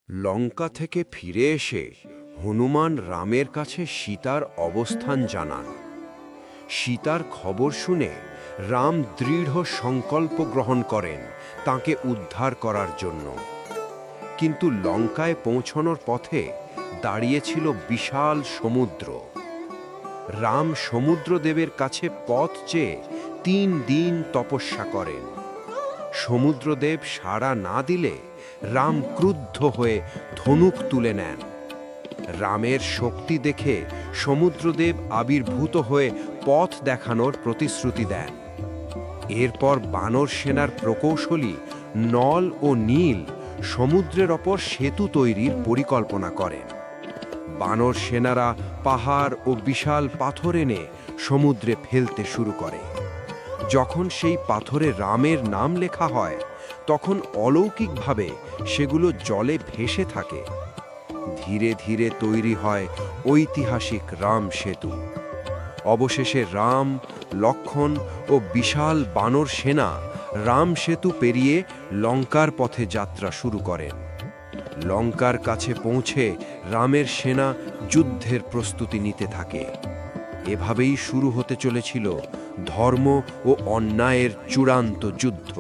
লঙ্কা থেকে ফিরে এসে হনুমান রামের কাছে সীতার অবস্থান জানান। সীতার খবর শুনে রাম দৃঢ় সংকল্প গ্রহণ করেন তাকে উদ্ধার করার জন্য। কিন্তু লঙ্কায় পৌঁছানোর পথে দাঁড়িয়েছিল বিশাল সমুদ্র। রাম সমুদ্রদেবের কাছে পথ চেয়ে 3 দিন তপস্যা করেন। সমুদ্রদেব সাড়া না দিলে রাম ক্রুদ্ধ হয়ে ধনুক তুলে নেন। রামের শক্তি দেখে সমুদ্রদেব আবির্ভূত হয়ে পথ দেখানোর প্রতিশ্রুতি দেন। এরপর বানর সেনার প্রকৌশলী নল ও নীল সমুদ্রের ওপর সেতু তৈরির পরিকল্পনা করেন। বানর সেনারা পাহাড় ও বিশাল পাথর এনে সমুদ্রে ফেলতে শুরু করে। যখন সেই পাথরে রামের নাম লেখা হয়, তখন অলৌকিকভাবে সেগুলো জলে ভেসে থাকে। ধীরে ধীরে তৈরি হয় ঐতিহাসিক রাম সেতু। অবশেষে রাম, লক্ষ্মণ ও বিশাল বানর সেনা রাম সেতু পেরিয়ে লঙ্কার পথে যাত্রা শুরু করেন। লঙ্কার কাছে পৌঁছে রামের সেনা যুদ্ধের প্রস্তুতি নিতে থাকে। এভাবেই শুরু হতে চলেছিল ধর্ম ও অন্যায়ের চূড়ান্ত যুদ্ধ।